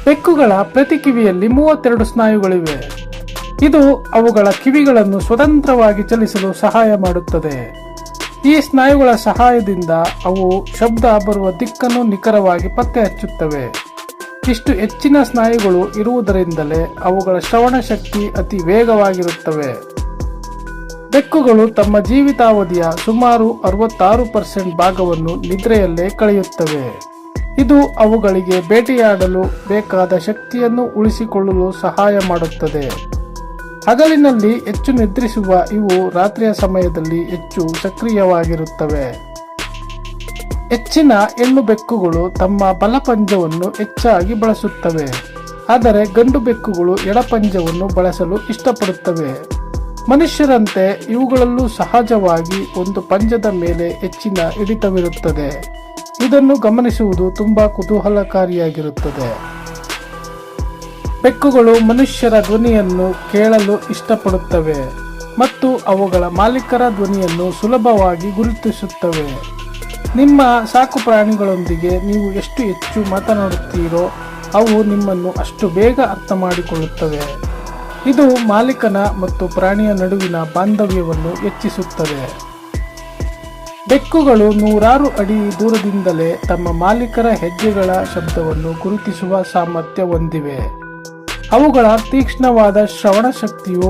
ಬೆಕ್ಕುಗಳ ಪ್ರತಿ ಕಿವಿಯಲ್ಲಿ 32 ಸ್ನಾಯುಗಳಿವೆ. ಇದು ಅವುಗಳ ಕಿವಿಗಳನ್ನು ಸ್ವತಂತ್ರವಾಗಿ ಚಲಿಸಲು ಸಹಾಯ ಮಾಡುತ್ತದೆ. ಈ ಸ್ನಾಯುಗಳ ಸಹಾಯದಿಂದ ಅವು ಶಬ್ದ ಬರುವ ದಿಕ್ಕನ್ನು ನಿಖರವಾಗಿ ಪತ್ತೆ ಹಚ್ಚುತ್ತವೆ. ಇಷ್ಟು ಹೆಚ್ಚಿನ ಸ್ನಾಯುಗಳು ಇರುವುದರಿಂದಲೇ ಅವುಗಳ ಶ್ರವಣ ಶಕ್ತಿ ಅತಿ ವೇಗವಾಗಿರುತ್ತವೆ. ಬೆಕ್ಕುಗಳು ತಮ್ಮ ಜೀವಿತಾವಧಿಯ ಸುಮಾರು 66% ಭಾಗವನ್ನು ನಿದ್ರೆಯಲ್ಲೇ ಕಳೆಯುತ್ತವೆ. ಇದು ಅವುಗಳಿಗೆ ಬೇಟೆಯಾಡಲು ಬೇಕಾದ ಶಕ್ತಿಯನ್ನು ಉಳಿಸಿಕೊಳ್ಳಲು ಸಹಾಯ ಮಾಡುತ್ತದೆ. ಹಗಲಿನಲ್ಲಿ ಹೆಚ್ಚು ನಿದ್ರಿಸುವ ಇವು ರಾತ್ರಿಯ ಸಮಯದಲ್ಲಿ ಹೆಚ್ಚು ಸಕ್ರಿಯವಾಗಿರುತ್ತವೆ. ಹೆಚ್ಚಿನ ಹೆಣ್ಣು ಬೆಕ್ಕುಗಳು ತಮ್ಮ ಬಲಪಂಜವನ್ನು ಹೆಚ್ಚಾಗಿ ಬಳಸುತ್ತವೆ, ಆದರೆ ಗಂಡು ಬೆಕ್ಕುಗಳು ಎಡಪಂಜವನ್ನು ಬಳಸಲು ಇಷ್ಟಪಡುತ್ತವೆ. ಮನುಷ್ಯರಂತೆ ಇವುಗಳಲ್ಲೂ ಸಹಜವಾಗಿ ಒಂದು ಪಂಜದ ಮೇಲೆ ಹೆಚ್ಚಿನ ಹಿಡಿತವಿರುತ್ತದೆ. ಇದನ್ನು ಗಮನಿಸುವುದು ತುಂಬಾ ಕುತೂಹಲಕಾರಿಯಾಗಿರುತ್ತದೆ. ಬೆಕ್ಕುಗಳು ಮನುಷ್ಯರ ಧ್ವನಿಯನ್ನು ಕೇಳಲು ಇಷ್ಟಪಡುತ್ತವೆ ಮತ್ತು ಅವುಗಳ ಮಾಲೀಕರ ಧ್ವನಿಯನ್ನು ಸುಲಭವಾಗಿ ಗುರುತಿಸುತ್ತವೆ. ನಿಮ್ಮ ಸಾಕು ಪ್ರಾಣಿಗಳೊಂದಿಗೆ ನೀವು ಎಷ್ಟು ಹೆಚ್ಚು ಮಾತನಾಡುತ್ತೀರೋ ಅವು ನಿಮ್ಮನ್ನು ಅಷ್ಟು ಬೇಗ ಅರ್ಥ ಮಾಡಿಕೊಳ್ಳುತ್ತವೆ. ಇದು ಮಾಲೀಕನ ಮತ್ತು ಪ್ರಾಣಿಯ ನಡುವಿನ ಬಾಂಧವ್ಯವನ್ನು ಹೆಚ್ಚಿಸುತ್ತದೆ. ಬೆಕ್ಕುಗಳು 100 ಅಡಿ ದೂರದಿಂದಲೇ ತಮ್ಮ ಮಾಲೀಕರ ಹೆಜ್ಜೆಗಳ ಶಬ್ದವನ್ನು ಗುರುತಿಸುವ ಸಾಮರ್ಥ್ಯ ಹೊಂದಿವೆ. ಅವುಗಳ ತೀಕ್ಷ್ಣವಾದ ಶ್ರವಣ ಶಕ್ತಿಯು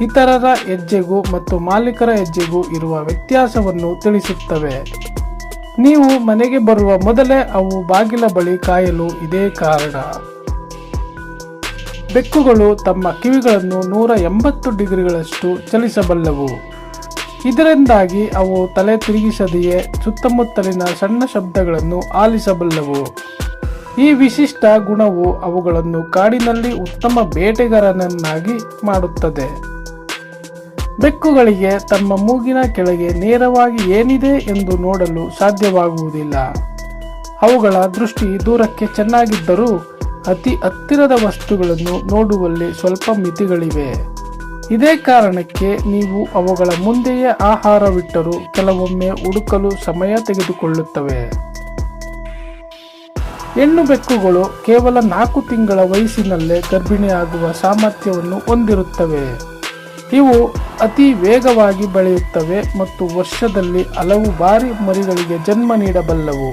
ಇತರರ ಹೆಜ್ಜೆಗೂ ಮತ್ತು ಮಾಲೀಕರ ಹೆಜ್ಜೆಗೂ ಇರುವ ವ್ಯತ್ಯಾಸವನ್ನು ತಿಳಿಸುತ್ತವೆ. ನೀವು ಮನೆಗೆ ಬರುವ ಮೊದಲೇ ಅವು ಬಾಗಿಲ ಬಳಿ ಕಾಯಲು ಇದೇ ಕಾರಣ. ಬೆಕ್ಕುಗಳು ತಮ್ಮ ಕಿವಿಗಳನ್ನು 180 ಡಿಗ್ರಿಗಳಷ್ಟು ಚಲಿಸಬಲ್ಲವು. ಇದರಿಂದಾಗಿ ಅವು ತಲೆ ತಿರುಗಿಸದೆಯೇ ಸುತ್ತಮುತ್ತಲಿನ ಸಣ್ಣ ಶಬ್ದಗಳನ್ನು ಆಲಿಸಬಲ್ಲವು. ಈ ವಿಶಿಷ್ಟ ಗುಣವು ಅವುಗಳನ್ನು ಕಾಡಿನಲ್ಲಿ ಉತ್ತಮ ಬೇಟೆಗಾರನನ್ನಾಗಿ ಮಾಡುತ್ತದೆ. ಬೆಕ್ಕುಗಳಿಗೆ ತಮ್ಮ ಮೂಗಿನ ಕೆಳಗೆ ನೇರವಾಗಿ ಏನಿದೆ ಎಂದು ನೋಡಲು ಸಾಧ್ಯವಾಗುವುದಿಲ್ಲ. ಅವುಗಳ ದೃಷ್ಟಿ ದೂರಕ್ಕೆ ಚೆನ್ನಾಗಿದ್ದರೂ ಅತಿ ಹತ್ತಿರದ ವಸ್ತುಗಳನ್ನು ನೋಡುವಲ್ಲಿ ಸ್ವಲ್ಪ ಮಿತಿಗಳಿವೆ. ಇದೇ ಕಾರಣಕ್ಕೆ ನೀವು ಅವುಗಳ ಮುಂದೆಯೇ ಆಹಾರವಿಟ್ಟರೂ ಕೆಲವೊಮ್ಮೆ ಹುಡುಕಲು ಸಮಯ ತೆಗೆದುಕೊಳ್ಳುತ್ತವೆ. ಹೆಣ್ಣು ಬೆಕ್ಕುಗಳು ಕೇವಲ 4 ತಿಂಗಳ ವಯಸ್ಸಿನಲ್ಲೇ ಗರ್ಭಿಣಿಯಾಗುವ ಸಾಮರ್ಥ್ಯವನ್ನು ಹೊಂದಿರುತ್ತವೆ. ಇವು ಅತಿ ವೇಗವಾಗಿ ಬೆಳೆಯುತ್ತವೆ ಮತ್ತು ವರ್ಷದಲ್ಲಿ ಹಲವು ಬಾರಿ ಮರಿಗಳಿಗೆ ಜನ್ಮ ನೀಡಬಲ್ಲವು.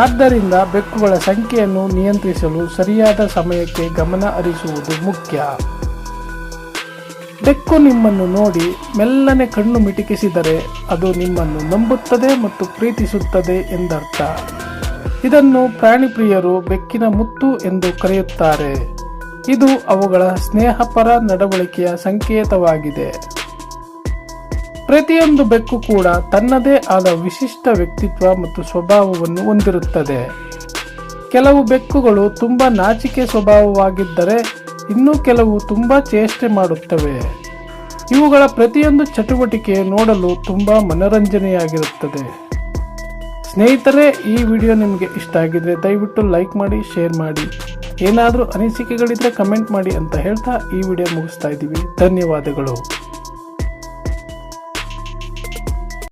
ಆದ್ದರಿಂದ ಬೆಕ್ಕುಗಳ ಸಂಖ್ಯೆಯನ್ನು ನಿಯಂತ್ರಿಸಲು ಸರಿಯಾದ ಸಮಯಕ್ಕೆ ಗಮನ ಹರಿಸುವುದು ಮುಖ್ಯ. ಬೆಕ್ಕು ನಿಮ್ಮನ್ನು ನೋಡಿ ಮೆಲ್ಲನೆ ಕಣ್ಣು ಮಿಟುಕಿಸಿದರೆ ಅದು ನಿಮ್ಮನ್ನು ನಂಬುತ್ತದೆ ಮತ್ತು ಪ್ರೀತಿಸುತ್ತದೆ ಎಂದರ್ಥ. ಇದನ್ನು ಪ್ರಾಣಿಪ್ರಿಯರು ಬೆಕ್ಕಿನ ಮುತ್ತು ಎಂದು ಕರೆಯುತ್ತಾರೆ. ಇದು ಅವುಗಳ ಸ್ನೇಹಪರ ನಡವಳಿಕೆಯ ಸಂಕೇತವಾಗಿದೆ. ಪ್ರತಿಯೊಂದು ಬೆಕ್ಕು ಕೂಡ ತನ್ನದೇ ಆದ ವಿಶಿಷ್ಟ ವ್ಯಕ್ತಿತ್ವ ಮತ್ತು ಸ್ವಭಾವವನ್ನು ಹೊಂದಿರುತ್ತದೆ. ಕೆಲವು ಬೆಕ್ಕುಗಳು ತುಂಬಾ ನಾಚಿಕೆ ಸ್ವಭಾವವಾಗಿದ್ದರೆ ಇನ್ನು ಕೆಲವು ತುಂಬಾ ಚೇಷ್ಟೆ ಮಾಡುತ್ತವೆ. ಇವುಗಳ ಪ್ರತಿಯೊಂದು ಚಟುವಟಿಕೆ ನೋಡಲು ತುಂಬಾ ಮನರಂಜನೆಯಾಗಿರುತ್ತದೆ. ಸ್ನೇಹಿತರೆ, ಈ ವಿಡಿಯೋ ನಿಮಗೆ ಇಷ್ಟ ಆಗಿದ್ರೆ ದಯವಿಟ್ಟು ಲೈಕ್ ಮಾಡಿ, ಶೇರ್ ಮಾಡಿ. ಏನಾದರೂ ಅನಿಸಿಕೆಗಳಿದ್ರೆ ಕಮೆಂಟ್ ಮಾಡಿ ಅಂತ ಹೇಳ್ತಾ ಈ ವಿಡಿಯೋ ಮುಗಿಸ್ತಾ ಇದ್ದೀವಿ. ಧನ್ಯವಾದಗಳು.